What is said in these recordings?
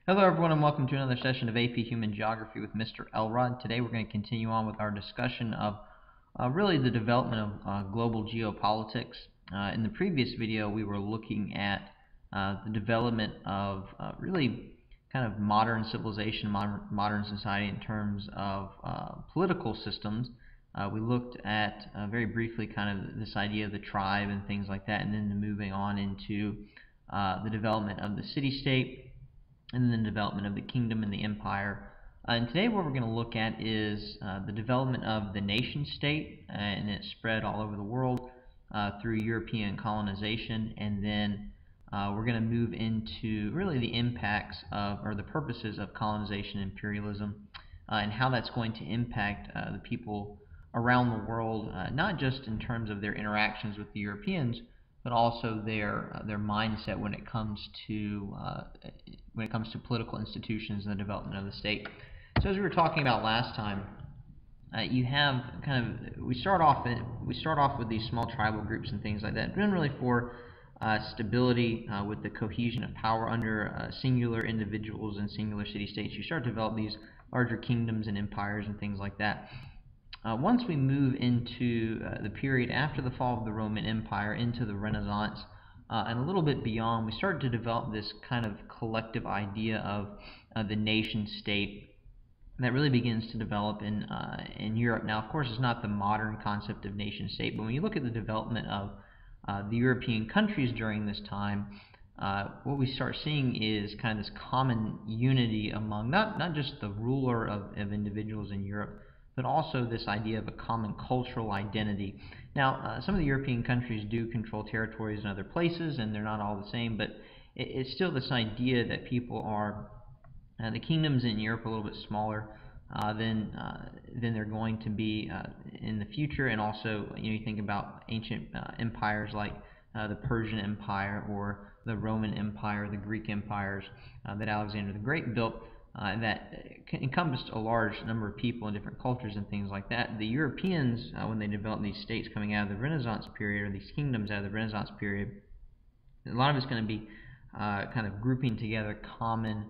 Hello everyone and welcome to another session of AP Human Geography with Mr. Elrod. Today we're going to continue on with our discussion of really the development of global geopolitics. In the previous video we were looking at the development of really kind of modern civilization, modern society in terms of political systems. We looked at very briefly kind of this idea of the tribe and things like that, and then moving on into the development of the city-state, and then the development of the kingdom and the empire. And today what we're going to look at is the development of the nation state, and it spread all over the world through European colonization, and then we're going to move into really the impacts of, or the purposes of colonization and imperialism, and how that's going to impact the people around the world, not just in terms of their interactions with the Europeans, but also their mindset when it comes to political institutions and the development of the state. So as we were talking about last time, you have we start off with these small tribal groups and things like that, really for stability with the cohesion of power under singular individuals and singular city-states. You start to develop these larger kingdoms and empires and things like that. Once we move into the period after the fall of the Roman Empire, into the Renaissance, and a little bit beyond, we start to develop this kind of collective idea of the nation-state that really begins to develop in Europe. Now, of course, it's not the modern concept of nation-state, but when you look at the development of the European countries during this time, what we start seeing is kind of this common unity among not just the ruler of individuals in Europe, but also this idea of a common cultural identity. Now, some of the European countries do control territories in other places, and they're not all the same, but it's still this idea that people are, the kingdoms in Europe are a little bit smaller than they're going to be in the future. And also, you think about ancient empires like the Persian Empire or the Roman Empire, the Greek empires that Alexander the Great built, that encompassed a large number of people in different cultures and things like that. The Europeans, when they developed these states coming out of the Renaissance period, or these kingdoms out of the Renaissance period, a lot of it's going to be kind of grouping together common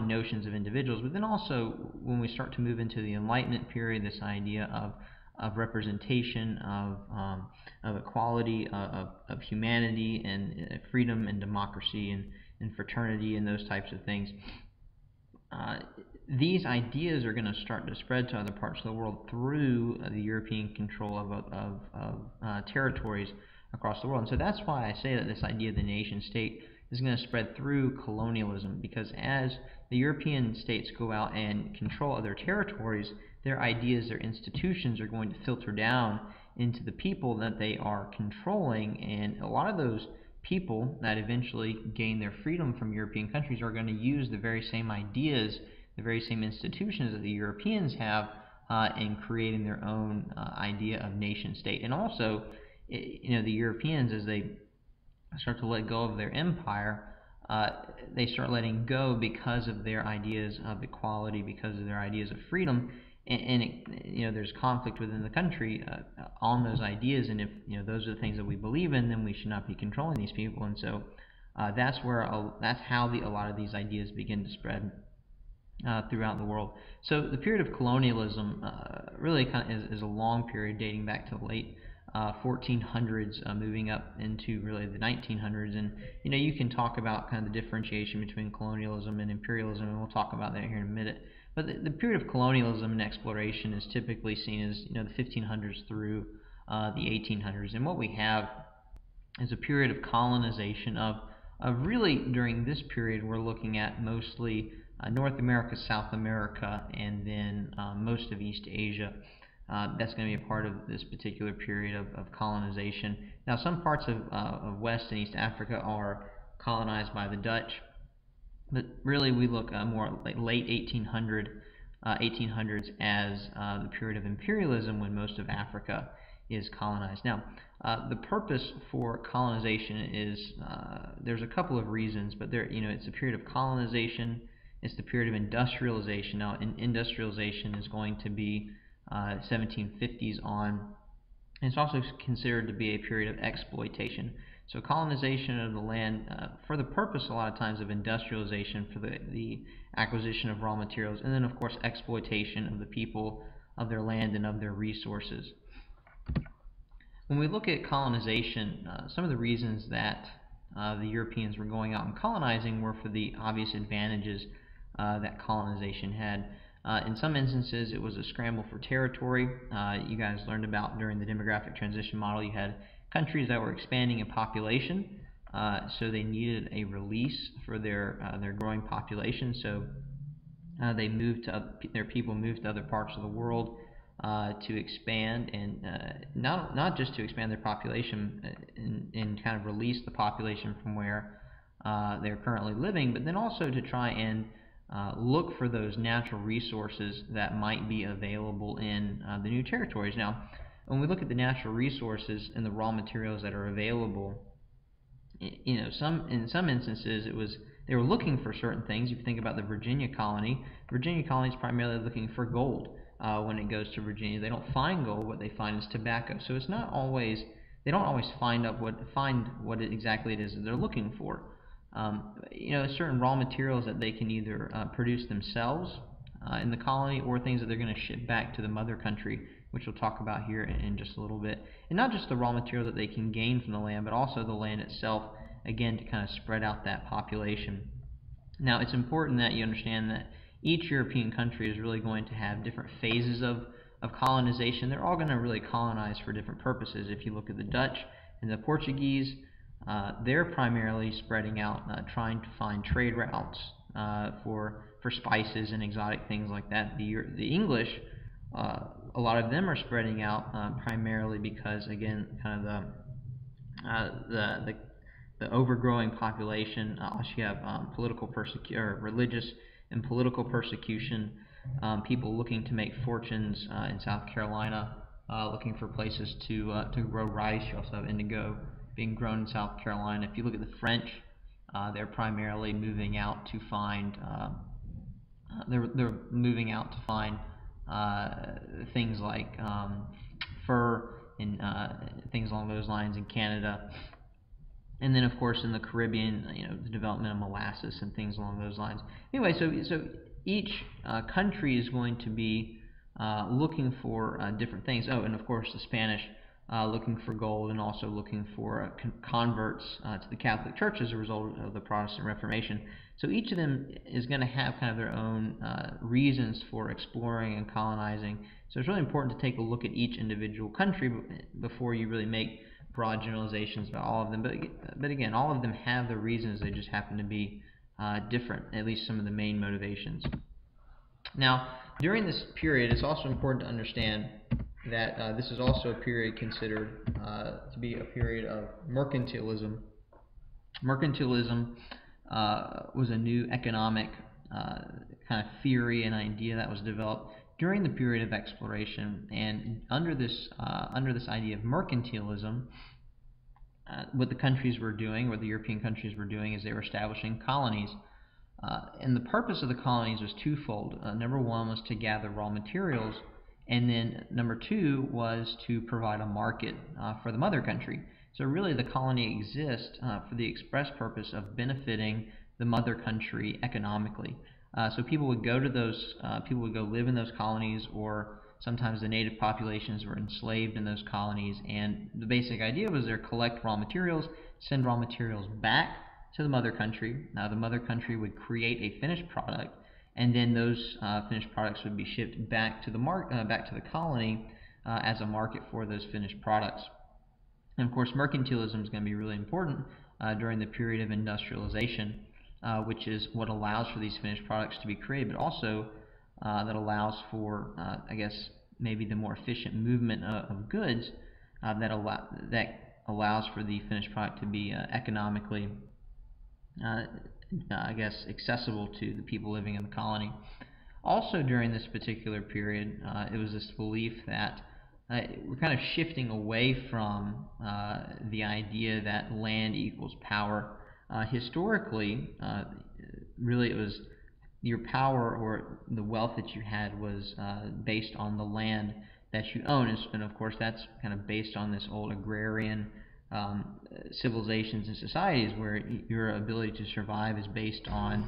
notions of individuals. But then also, when we start to move into the Enlightenment period, this idea of representation, of equality, of humanity, and freedom and democracy, and fraternity, and those types of things. These ideas are going to start to spread to other parts of the world through the European control of territories across the world. And so that's why I say that this idea of the nation-state is going to spread through colonialism, because as the European states go out and control other territories, their ideas, their institutions are going to filter down into the people that they are controlling, and a lot of those people that eventually gain their freedom from European countries are going to use the very same ideas, the very same institutions that the Europeans have in creating their own idea of nation-state. And also, the Europeans, as they start to let go of their empire, they start letting go because of their ideas of equality, because of their ideas of freedom, and there's conflict within the country on those ideas. And if those are the things that we believe in, then we should not be controlling these people. And so that's how a lot of these ideas begin to spread throughout the world. So the period of colonialism really kind of is a long period dating back to the late 1400s, moving up into really the 1900s. And you can talk about kind of the differentiation between colonialism and imperialism, and we'll talk about that here in a minute. But the period of colonialism and exploration is typically seen as the 1500s through the 1800s. And what we have is a period of colonization of really, during this period, we're looking at mostly North America, South America, and then most of East Asia. That's going to be a part of this particular period of colonization. Now, some parts of West and East Africa are colonized by the Dutch, but really we look more like late 1800s as the period of imperialism, when most of Africa is colonized. Now, the purpose for colonization is there's a couple of reasons, but it's a period of colonization. It's the period of industrialization. Now, industrialization is going to be 1750s on. And it's also considered to be a period of exploitation. So colonization of the land for the purpose a lot of times of industrialization, for the acquisition of raw materials, and then of course exploitation of the people, of their land, and of their resources. When we look at colonization, some of the reasons that the Europeans were going out and colonizing were for the obvious advantages that colonization had. In some instances, it was a scramble for territory. You guys learned about during the demographic transition model, you had countries that were expanding in population, so they needed a release for their growing population. So they moved to their people moved to other parts of the world to expand, and not just to expand their population and kind of release the population from where they're currently living, but then also to try and look for those natural resources that might be available in the new territories. Now, when we look at the natural resources and the raw materials that are available, in some instances they were looking for certain things. If you think about the Virginia colony is primarily looking for gold. When it goes to Virginia, they don't find gold. What they find is tobacco. So it's not always, they don't always find what exactly it is that they're looking for. Certain raw materials that they can either produce themselves in the colony, or things that they're going to ship back to the mother country, which we'll talk about here in just a little bit. And not just the raw material that they can gain from the land, but also the land itself, again, to kind of spread out that population. Now, it's important that you understand that each European country is really going to have different phases of colonization. They're all going to really colonize for different purposes. If you look at the Dutch and the Portuguese, they're primarily spreading out, trying to find trade routes for spices and exotic things like that. The English, a lot of them are spreading out primarily because, again, kind of the overgrowing population. Also, you have religious and political persecution. People looking to make fortunes in South Carolina, looking for places to grow rice. You also have indigo being grown in South Carolina. If you look at the French, they're primarily moving out to find things like fur and things along those lines in Canada. And then, of course, in the Caribbean, the development of molasses and things along those lines. Anyway, so each country is going to be looking for different things. Oh, and of course, the Spanish looking for gold, and also looking for converts to the Catholic Church as a result of the Protestant Reformation. So each of them is going to have kind of their own reasons for exploring and colonizing. So it's really important to take a look at each individual country before you really make broad generalizations about all of them. But again, all of them have their reasons. They just happen to be different, at least some of the main motivations. Now, during this period, it's also important to understand that this is also a period considered to be a period of mercantilism. Mercantilism was a new economic kind of theory and idea that was developed during the period of exploration. And under this idea of mercantilism, what the countries were doing, what the European countries were doing, is they were establishing colonies. And the purpose of the colonies was twofold. Number one was to gather raw materials, and then number two was to provide a market for the mother country. So really the colony exists for the express purpose of benefiting the mother country economically. So people would go to people would go live in those colonies, or sometimes the native populations were enslaved in those colonies, and the basic idea was to collect raw materials, send raw materials back to the mother country. Now the mother country would create a finished product, and then those finished products would be shipped back to the colony as a market for those finished products. And of course, mercantilism is going to be really important during the period of industrialization, which is what allows for these finished products to be created, but also that allows for, I guess, maybe the more efficient movement of goods that allows for the finished product to be economically, I guess, accessible to the people living in the colony. Also during this particular period, it was this belief that we're kind of shifting away from the idea that land equals power. Historically, really it was your power or the wealth that you had was based on the land that you own, and of course that's kind of based on this old agrarian civilizations and societies where your ability to survive is based on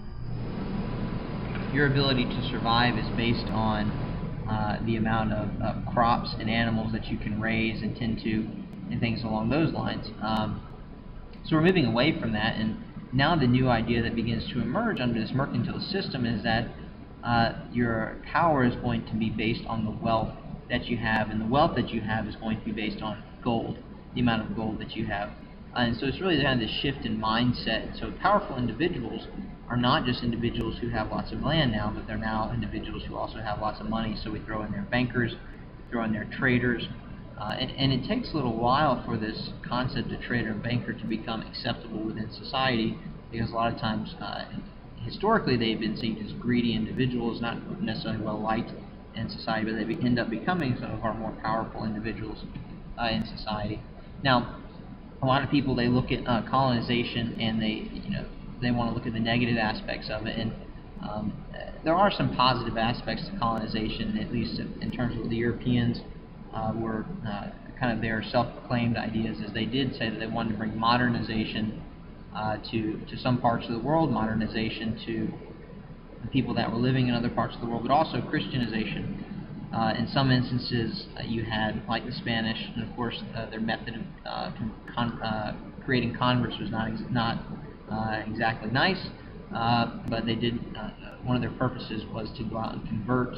the amount of crops and animals that you can raise and tend to, and things along those lines. So we're moving away from that, and now the new idea that begins to emerge under this mercantilist system is that your power is going to be based on the wealth that you have, and the wealth that you have is going to be based on gold, the amount of gold that you have. And so it's really kind of this shift in mindset. So powerful individuals are not just individuals who have lots of land now, but they're now individuals who also have lots of money. So we throw in their bankers, throw in their traders, and it takes a little while for this concept of trader and banker to become acceptable within society, because a lot of times historically they've been seen as greedy individuals, not necessarily well liked in society, but they end up becoming some of our more powerful individuals in society. Now, a lot of people, they look at colonization and they want to look at the negative aspects of it, and there are some positive aspects to colonization, at least in terms of the Europeans were kind of their self-proclaimed ideas, as they did say that they wanted to bring modernization to some parts of the world, modernization to the people that were living in other parts of the world, but also Christianization. In some instances, you had, like the Spanish, and of course their method of creating converts was not exactly nice, but they did. One of their purposes was to go out and convert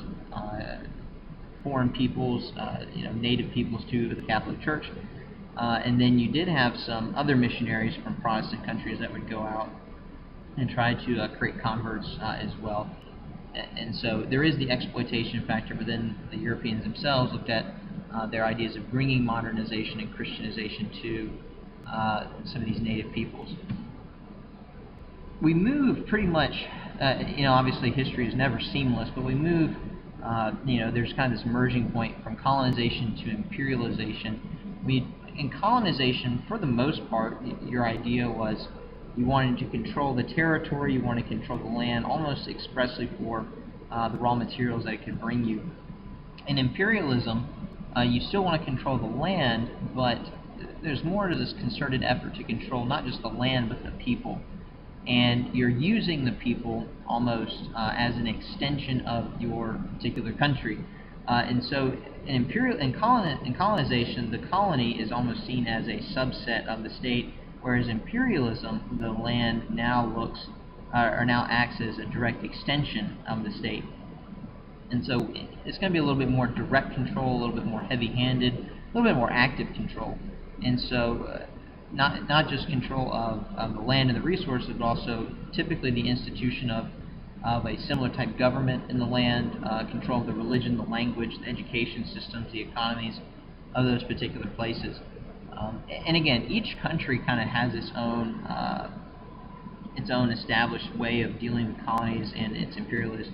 foreign peoples, native peoples, to the Catholic Church. And then you did have some other missionaries from Protestant countries that would go out and try to create converts as well. And so there is the exploitation factor, but then the Europeans themselves looked at their ideas of bringing modernization and Christianization to some of these native peoples. We move pretty much, obviously history is never seamless, but we move, there's kind of this merging point from colonization to imperialization. In colonization, for the most part, your idea was you wanted to control the territory, you wanted to control the land, almost expressly for the raw materials that it could bring you. In imperialism, you still want to control the land, but there's more to this concerted effort to control not just the land, but the people. And you're using the people almost as an extension of your particular country. And so in colonization, the colony is almost seen as a subset of the state, whereas imperialism, the land now acts as a direct extension of the state. And so it's going to be a little bit more direct control, a little bit more heavy-handed, a little bit more active control. And so not just control of the land and the resources, but also typically the institution of a similar type government in the land, control of the religion, the language, the education systems, the economies of those particular places. And again, each country kind of has its own established way of dealing with colonies and its imperialist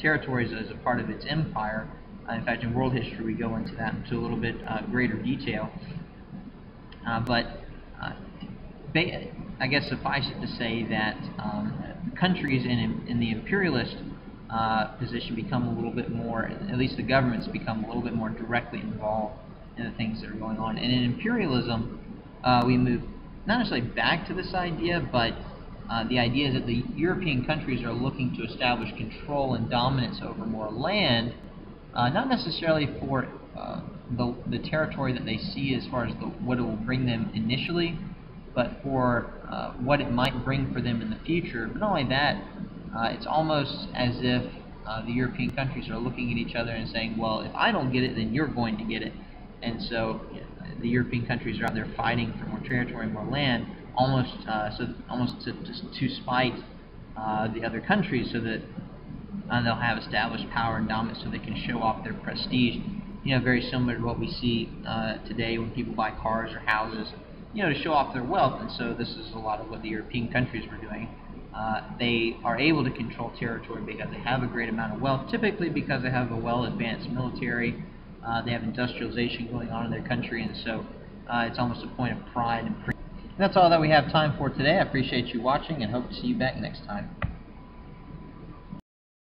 territories as a part of its empire. In fact, in world history, we go into that into a little bit greater detail. But I guess suffice it to say that countries in the imperialist position become a little bit more, at least the governments become a little bit more directly involved in the things that are going on. And in imperialism, we move not necessarily back to this idea, but the idea is that the European countries are looking to establish control and dominance over more land, not necessarily for the territory that they see as far as what it will bring them initially, but for what it might bring for them in the future. But not only that, it's almost as if the European countries are looking at each other and saying, well, if I don't get it, then you're going to get it. And so the European countries are out there fighting for more territory, more land, almost to spite the other countries, so that they'll have established power and dominance, so they can show off their prestige. Very similar to what we see today when people buy cars or houses, to show off their wealth. And so this is a lot of what the European countries were doing. They are able to control territory because they have a great amount of wealth, typically because they have a well-advanced military. They have industrialization going on in their country, and so it's almost a point of pride. And that's all that we have time for today. I appreciate you watching and hope to see you back next time.